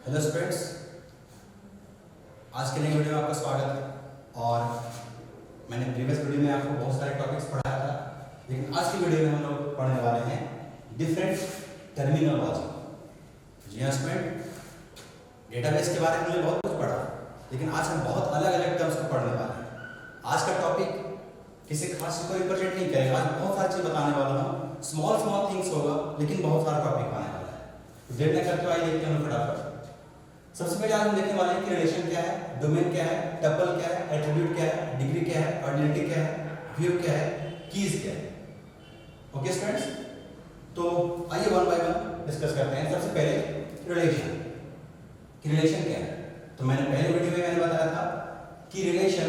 Hello students, आज के नई वीडियो में आपका स्वागत है। और मैंने प्रीवियस वीडियो में आपको बहुत सारे टॉपिक्स पढ़ाया था, लेकिन आज की वीडियो में हम लोग पढ़ने वाले हैं डिफरेंट टर्मिनोलॉजी। जी हाँ स्टूडेंट, डेटाबेस के बारे में हमने बहुत कुछ पढ़ा, लेकिन आज हम बहुत अलग अलग टर्म्स को पढ़ने वाले हैं। आज का टॉपिक किसी खास चीज को रिप्रेजेंट नहीं करेगा। आज बहुत सारी चीज बताने वाला हूँ, स्मॉल स्मॉल थिंग्स होगा, लेकिन बहुत सारा टॉपिक आने वाला है। देर न करते आइए देखते हैं फटाफट। सबसे पहले आज हम देखने वाले हैं कि रिलेशन क्या है, डोमेन क्या है, टपल क्या है, एट्रीब्यूट क्या है, डिग्री क्या है, ऑर्डिनरी क्या है, व्यू क्या है, कीज क्या है। ओके स्टूडेंट्स, तो आइए वन बाय वन डिस्कस करते हैं। सबसे पहले रिलेशन कि रिलेशन क्या है। तो मैंने पहले वीडियो में मैंने बताया था कि रिलेशन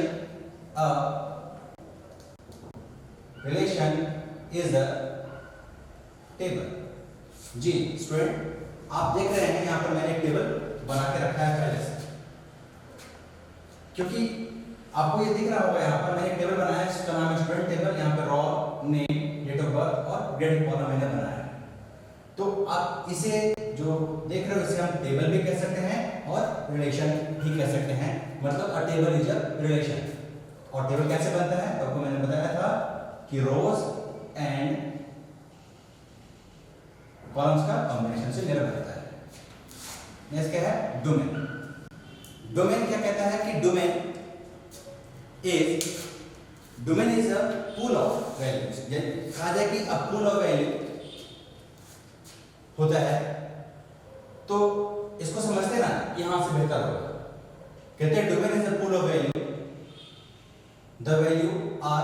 इज अ टेबल। जी स्टूडेंट, आप देख रहे हैं यहाँ पर मैंने एक टेबल बना के रखा है पहले से, क्योंकि आपको ये दिख रहा होगा यहाँ पर मैंने एक टेबल बनाया है जिसका नाम है स्टूडेंट टेबल। यहाँ पर roll, name, date of birth और ग्रेड कॉलम मैंने बनाया है। तो आप इसे जो देख रहे हो इसे हम टेबल भी कह सकते हैं और रिलेशन भी कह सकते हैं। मतलब अ टेबल इज अ रिलेशन। और टेबल कैसे बनता है तो आपको मैंने बताया था कि रोज एंड कॉलम्स का कॉम्बिनेशन से निर्भर करता है। नेक्स्ट क्या है, डोमेन। डोमेन क्या कहता है कि domain is a pool of values. कहा जाए कि अ पूल ऑफ वैल्यू होता है, तो इसको समझते ना, यहां से बेहतर होगा। कहते हैं domain is a pool of value, the value are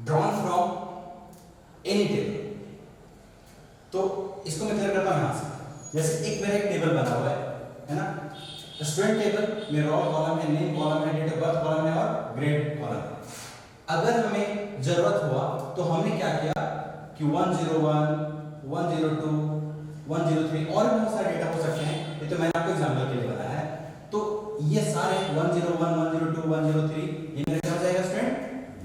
drawn from any table. तो इसको मैं क्लियर करता हूं यहां से। जैसे एक मेरा एक टेबल बना हुआ है ना, स्टूडेंट टेबल में रॉ कॉलम है, नेम कॉलम है, डेट ऑफ बर्थ कॉलम है और ग्रेड कॉलम है। अगर हमें जरूरत हुआ तो हमने क्या किया कि 101, 102, 103 और भी बहुत सारे डेटा हो सकते हैं। ये तो मैंने आपको एग्जांपल के लिए बनाया है। तो ये सारे 101, 102, 103 ये मेरा क्या हो जाएगा स्टूडेंट,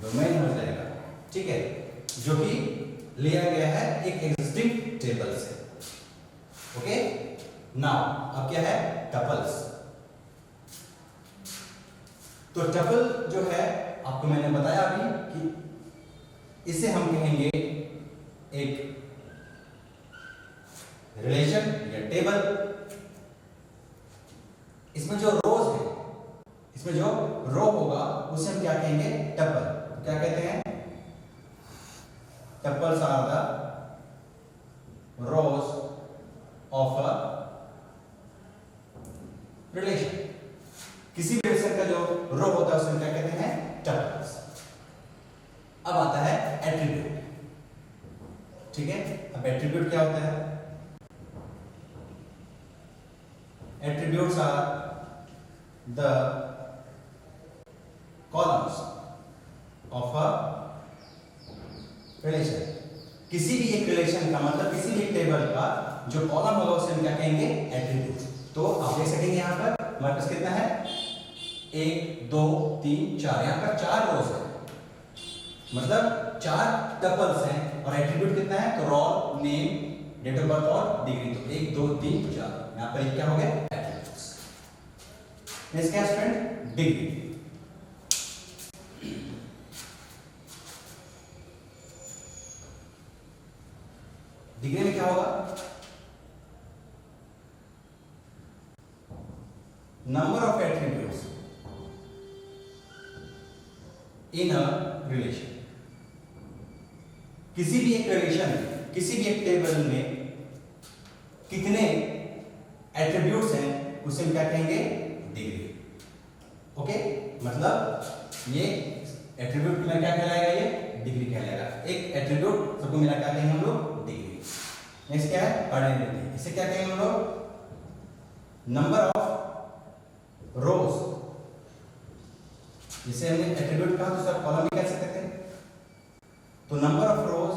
डोमेन हो जाएगा। ठीक है, जो कि लिया गया है एक एग्जिस्टिंग टेबल से। ओके, नाउ अब क्या है, टपल्स। तो टपल जो है आपको मैंने बताया अभी कि इसे हम कहेंगे एक रिलेशन या टेबल। इसमें जो रोज है, इसमें जो रो होगा उसे हम क्या कहेंगे, टपल। तो क्या कहते हैं, tuples are the rows of a relation. किसी भी रिलेशन का जो रो होता है उसे क्या कहते हैं, टपल्स। अब आता है एट्रीब्यूट। ठीक है, अब एट्रीब्यूट क्या होता है, attributes are the columns of a relation. किसी भी एक रिलेशन का मतलब किसी भी एक टेबल का जो कॉलम होगा उसे हम क्या कहेंगे, एट्रीब्यूट। तो आप देख सकेंगे यहाँ पर हमारे पास कितना है, 1 2 3 4, यहाँ पर 4 रोज है, मतलब 4 टपल्स हैं। और एट्रीब्यूट कितना है, तो roll, name, date of birth और डिग्री। तो 1 2 3 4, यहाँ पर क्या हो गया, एट्रीब्यूट्स। नेक्स्ट क्या स्टूडेंट, डिग्री। डिग्री में क्या होगा, number of attributes in a relation. किसी भी एक रिलेशन में, किसी भी एक टेबल में कितने एट्रीब्यूट्स हैं उसे हम क्या कहेंगे, डिग्री। ओके, मतलब ये एट्रीब्यूट में क्या कहलाएगा, ये डिग्री कहलाएगा। एक एट्रीब्यूट सबको मिला क्या कहेंगे हम लोग, डिग्री। नेक्स्ट क्या है, ऑर्डिनरी। इसे क्या कहेंगे हम लोग, नंबर ऑफ रोज। जिसे हमने एट्रीब्यूट कहा तो सब कॉलम भी कह सकते थे। तो number of rows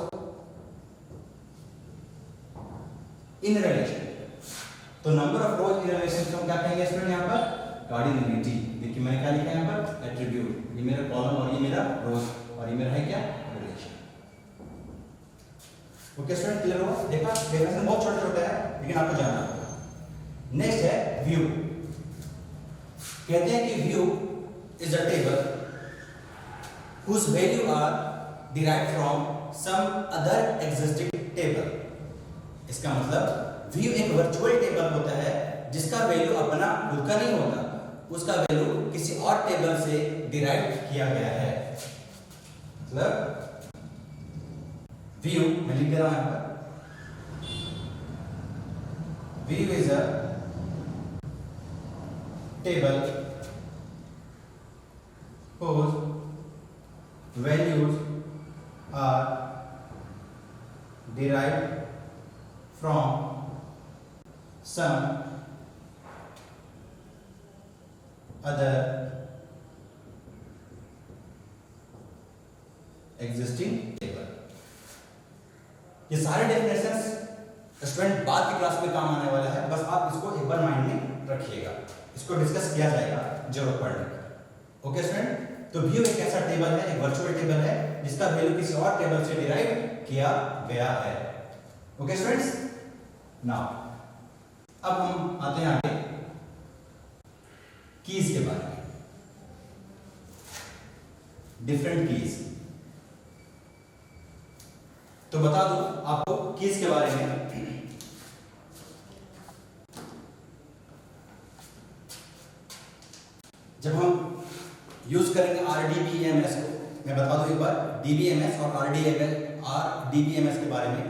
in relation. तो number of rows in relation को हम क्या कहेंगे स्टूडेंट, यहाँ पर ऑर्डिनरी। देखिए मैंने क्या लिखा है यहाँ पर, एट्रीब्यूट। ये मेरा कॉलम और ये मेरा रोज और ये मेरा है क्या, रिलेशन। ओके स्टूडेंट, क्लियर हुआ। देखा, डेफिनेशन बहुत छोटा छोटा है लेकिन आपको जानना होगा। Next view. कहते हैं कि view is a table whose value are derived from some other existing table। इसका मतलब व्यू एक वर्चुअल टेबल होता है जिसका वैल्यू अपना खुद का नहीं होता, उसका वैल्यू किसी और टेबल से डिराइव किया गया है। मतलब व्यू मैं लिख रहा हूं यहां पर, view is a table whose values are derived from some other existing table। ये सारे डेफिनेशंस स्टूडेंट बाद की क्लास में काम आने वाला है, बस आप इसको एक बार माइंड में रखिएगा, इसको डिस्कस किया जाएगा जरूरत पड़ने पर। ओके स्टूडेंट, तो व्यू एक ऐसा टेबल है, एक वर्चुअल टेबल है जिसका वैल्यू किसी और टेबल से डिराइव किया गया है। ओके स्टूडेंट्स, नाउ अब हम आते हैं आगे कीज के बारे में, डिफरेंट कीज। तो बता दूं आपको कीज के बारे में। जब हम यूज करेंगे RDBMS को, मैं बता दूं एक बार, DBMS और RDBMS के बारे में।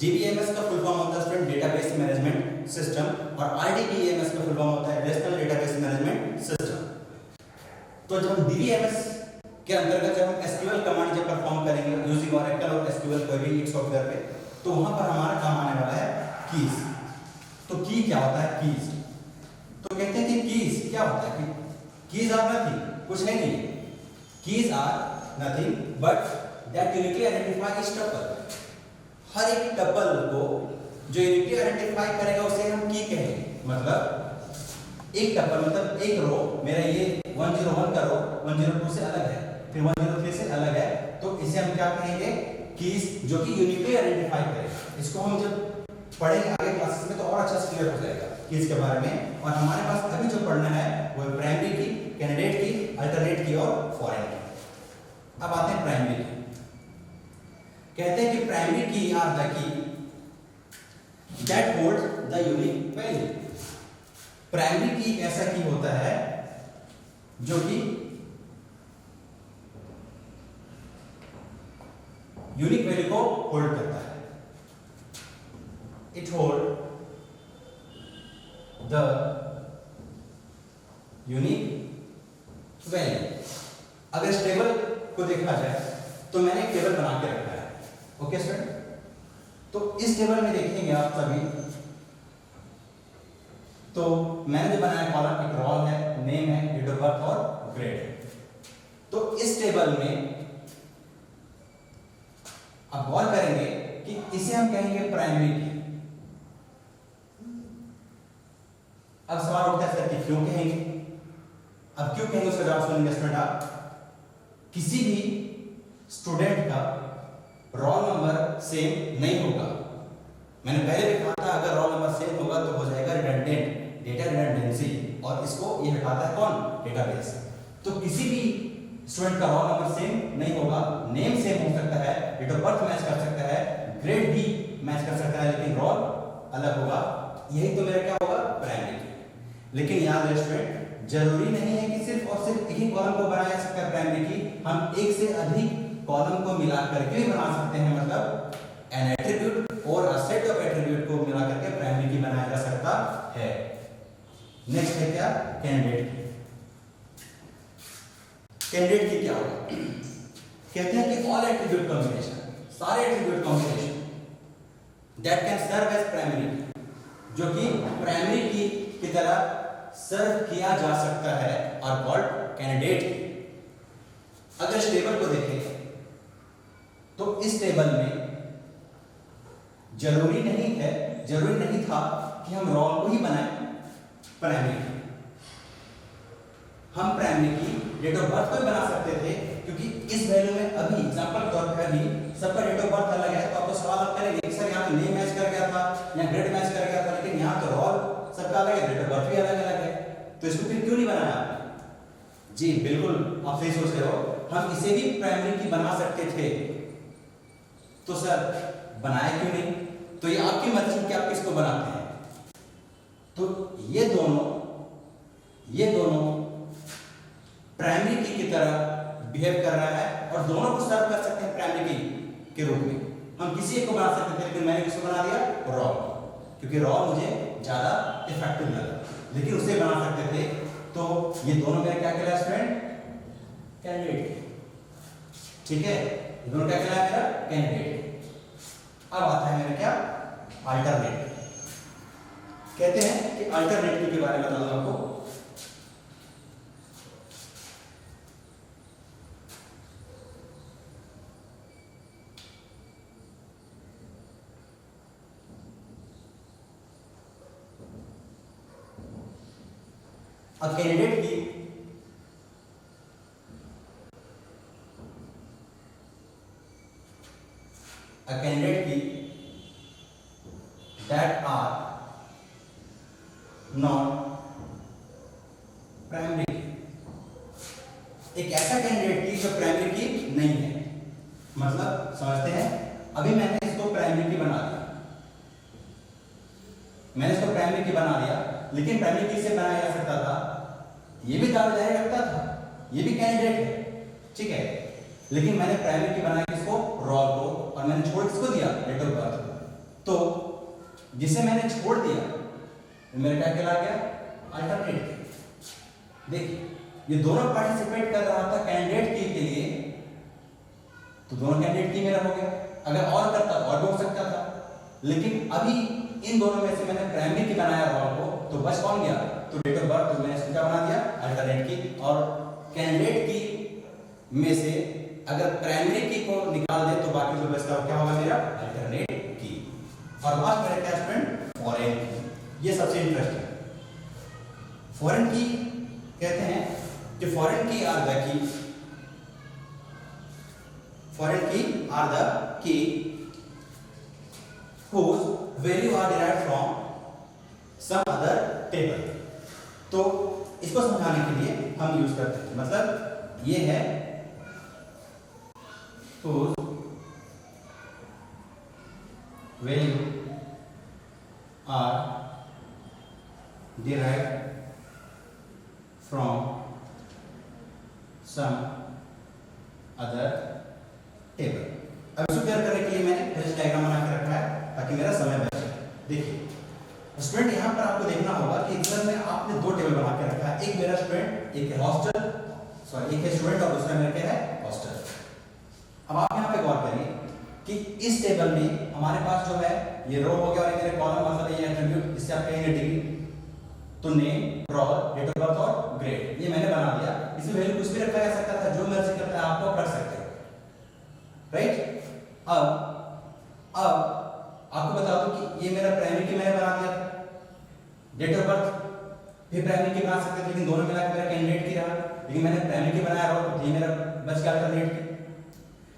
DBMS का फुल फॉर्म होता है स्टूडेंट डेटाबेस मैनेजमेंट सिस्टम, और RDBMS का फुल फॉर्म होता है रिलेशनल डेटाबेस मैनेजमेंट सिस्टम। तो जब हम DBMS के अंतर्गत जब हम SQL कमांड जब परफॉर्म करेंगे यूजिंग Oracle और SQL कोई भी एक सॉफ्टवेयर पे, तो वहां पर हमारा काम आने वाला है कीज। तो की क्या होता है? कीज। तो कहते हैं कि कीज क्या होता है? कीज आर नथिंग, कुछ है नहीं। Keys are nothing but that uniquely identify each tuple. हर एक टपल को जो यूनिकली आइडेंटिफाई करेगा उसे हम की कहेंगे। मतलब एक टपल मतलब एक रो, मेरा ये 101 का रो 102 से अलग है, फिर 103 से अलग है, तो इसे हम क्या कहेंगे? कीज, जो कि यूनिकली आइडेंटिफाई करेगा। इसको हम जब पढ़ेंगे आगे क्लासेस में तो और अच्छा से क्लियर हो जाएगा कीज के बारे में। और हमारे पास अभी जो पढ़ना है वो प्राइमरी की, कैंडिडेट की, अल्टरनेट की और फॉरेन की। अब आते हैं प्राइमरी की। कहते हैं कि primary key are the key that holds the unique value. Primary key एक ऐसा की होता है जो कि यूनिक वैल्यू को होल्ड करता है। It hold the unique value. अगर इस टेबल को देखा जाए तो मैंने एक टेबल बना के रखा है। ओके स्टूडेंट, तो इस टेबल में देखेंगे आप सभी, तो मैंने जो बनाया कॉलम एक रोल है, नेम है, डेट ऑफ बर्थ और ग्रेड है। तो इस टेबल में अब गौर करेंगे कि इसे हम कहेंगे प्राइमरी की। अब सवाल उठता है सर कि क्यों कहेंगे? अब क्यों कहेंगे उसका जवाब सुनेंगे स्टूडेंट आप। किसी भी स्टूडेंट का रोल नंबर सेम नहीं होगा। मैंने पहले भी कहा था अगर रोल नंबर सेम होगा तो हो जाएगा रिडंडेंट, डेटा रिडंडेंसी, और इसको ये हटाता है कौन? डेटाबेस। तो किसी भी स्टूडेंट का रोल नंबर सेम नहीं होगा, नेम सेम हो सकता है, डेट ऑफ बर्थ मैच कर सकता है, ग्रेड भी मैच कर सकता है, लेकिन रोल अलग होगा। यही तो मेरा क्या होगा? प्राइमरी। लेकिन याद रहे स्टूडेंट, जरूरी नहीं है कि सिर्फ और सिर्फ एक ही कॉलम को बनाया जा सकता है प्राइमरी की। हम एक से अधिक कॉलम को मिला करके भी बना सकते हैं। मतलब एन एट्रीब्यूट और अ सेट ऑफ एट्रीब्यूट को मिला करके प्राइमरी की बनाया जा सकता है। नेक्स्ट है क्या? कैंडिडेट की। कैंडिडेट की क्या होगा? कहते हैं कि ऑल एट्रीब्यूट कॉम्बिनेशन, सारे attribute combination that can serve as primary, जो कि प्राइमरी की तरह सर्व किया जा सकता है, आर कॉल्ड कैंडिडेट। अगर इस टेबल को देखें तो इस टेबल में जरूरी नहीं था कि हम रोल को ही बनाएं प्राइमरी की। हम प्राइमरी की डेट ऑफ बर्थ को भी बना सकते थे, क्योंकि इस वैल्यू में अभी एग्जांपल के तौर पर अभी सबका डेट ऑफ बर्थ अलग है, तो आपको सवाल आप करेंगे सर यहाँ तो नेम मैच कर गया था या ग्रेड मैच कर गया था, लेकिन यहाँ तो रोल सब सबका अलग है, डेट ऑफ बर्थ भी अलग अलग है, तो इसको फिर क्यों नहीं बनाया आपने? जी बिल्कुल आप सही सोच रहे हो, हम इसे भी प्राइमरी की बना सकते थे, तो सर बनाया क्यों नहीं? तो ये आपकी मर्जी कि आप किसको बनाते हैं। तो ये दोनों प्राइमरी की तरह बिहेव कर रहा है और दोनों को सर्व कर सकते हैं प्राइमरी की के रूप में। हम किसी एक को बना सकते थे, लेकिन मैंने किसको बना दिया? रॉ, क्योंकि रॉ मुझे ज्यादा इफेक्टिव लगा, लेकिन उसे बना सकते थे। तो ये दोनों मेरे क्या कहलाए स्टूडेंट? कैंडिडेट। ठीक है, ये दोनों क्या कहलाए मेरा? कैंडिडेट। अब आता है मेरा क्या? अल्टरनेट। कहते हैं कि अल्टरनेटिव के बारे में बता दूं आपको। अब कैंडिडेट की दैट आर नॉट प्राइमरी, एक ऐसा कैंडिडेट की जो प्राइमरी की नहीं है। मतलब समझते हैं, अभी मैंने इसको प्राइमरी की बना दिया, लेकिन प्राइमरी की से बनाया जा सकता था, ये भी दावा जारी रखता था, ये भी कैंडिडेट है, ठीक है, लेकिन मैंने प्राइमरी की बनाया किसको? रॉ को, और मैंने छोड़ किसको दिया? Date of birth. तो जिसे मैंने छोड़ दिया मेरा क्या कहला गया? अल्टरनेट। देखिए ये दोनों पार्टिसिपेट कर रहा था कैंडिडेट की के लिए, तो दोनों कैंडिडेट की मेरा हो गया। अगर और करता और भी हो सकता था, लेकिन अभी इन दोनों में से मैंने प्राइमरी की बनाया रॉ को, तो बच कौन गया? तो डेट ऑफ बर्थ, तो मैंने इसका बना दिया अल्टरनेट की। और कैंडिडेट की में से अगर प्राइमरी की को निकाल दे तो बाकी जो बचता क्या होगा मेरा? अल्टरनेट की। और लास्ट मेरा क्या स्टूडेंट? फॉरेन की। ये सबसे इंटरेस्टिंग। फॉरेन की कहते हैं कि foreign key are the key whose value are derived from some other table। तो इसको समझाने के लिए हम यूज करते हैं, मतलब ये है whose value are derived from some other table। अब इसको क्लियर करने के लिए मैंने फेज डायग्राम बना के रखा है ताकि मेरा समय बचे। देखिए स्टूडेंट, यहाँ पर आपको देखना होगा कि एग्जाम में आपने दो टेबल बना के रखा है, एक मेरा स्टूडेंट, एक है हॉस्टल, सॉरी एक है स्टूडेंट और दूसरा मेरा क्या है? हॉस्टल। अब आप यहाँ पे गौर करिए कि इस टेबल में हमारे पास जो है ये रो हो गया और ये मेरे कॉलम, मतलब ये एट्रीब्यूट, इससे आप कहेंगे डिग्री, तो name, roll, date of birth और ग्रेड, ये मैंने बना दिया। इसमें वैल्यू कुछ भी रखा जा सकता था, जो मर्जी करता है आपको रख सकते हो, राइट। अब आपको बता दूं कि ये मेरा प्राइमरी की मैंने बना दिया, डेट ऑफ बर्थ भी प्राइमरी की बना सकते थे, लेकिन दोनों मिलाकर मेरा कैंडिडेट की रहा, लेकिन मैंने प्राइमरी की बनाया रोल, तो ये मेरा बच गया अल्टरनेट की।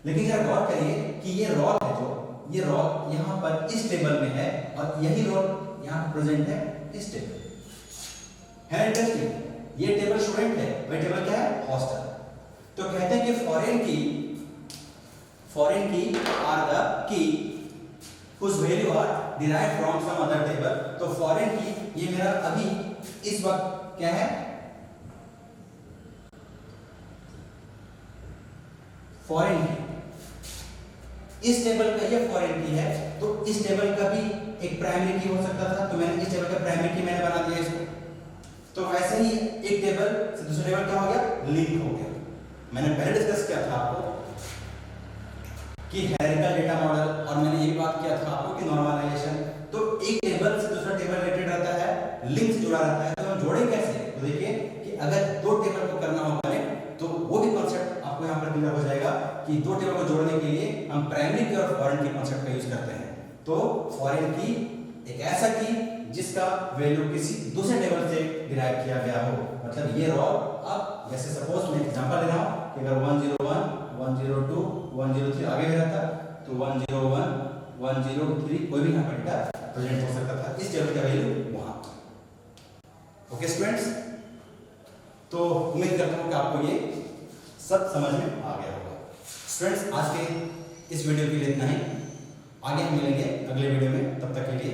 लेकिन जरा गौर करिए कि ये रोल है, जो ये रोल यहाँ पर इस टेबल में है और यही रोल यहाँ पर प्रेजेंट है इस टेबल है। इंटरेस्टिंग, ये टेबल स्टूडेंट है, वही टेबल क्या है? हॉस्टल। तो कहते हैं कि foreign key are the key whose value are derived from some other table। तो फॉरेन की ये मेरा अभी इस वक्त क्या है? फॉरेन की इस टेबल का ये फॉरेन की है, तो इस टेबल का भी एक प्राइमरी की हो सकता था, तो मैंने इस टेबल का प्राइमरी की मैंने बना दिया इसको। तो वैसे ही एक टेबल से दूसरे टेबल क्या हो गया? लिंक हो गया। मैंने पहले डिस्कस किया था आपको कि हायरार्किकल डेटा मॉडल, और मैंने ये बात किया था आपको कि नॉर्मलाइजेशन। तो एक टेबल से दूसरा टेबल रिलेटेड रहता है, लिंक से जुड़ा रहता है, तो हम जोड़े कैसे? तो देखिए कि अगर दो टेबल को करना हो कनेक्ट, तो वो भी कॉन्सेप्ट आपको यहाँ पर क्लियर हो जाएगा कि दो टेबल को जोड़ने के लिए हम प्राइमरी की और फॉरेन की कॉन्सेप्ट का यूज करते हैं। तो फॉरेन की एक ऐसा की जिसका वैल्यू किसी दूसरे टेबल से डिराइव किया गया हो, मतलब ये रोल। अब जैसे सपोज मैं एग्जांपल ले रहा हूं कि अगर 101 102 103 आगे भी रहता, तो 101 103 कोई भी यहाँ पर डेटा प्रेजेंट हो सकता था, इस टेबल का वैल्यू वहां। ओके स्टूडेंट्स, तो उम्मीद करता हूँ कि आपको ये सब समझ में आ गया होगा। स्टूडेंट्स, आज के इस वीडियो के लिए इतना ही। आगे हम मिलेंगे अगले वीडियो में, तब तक के लिए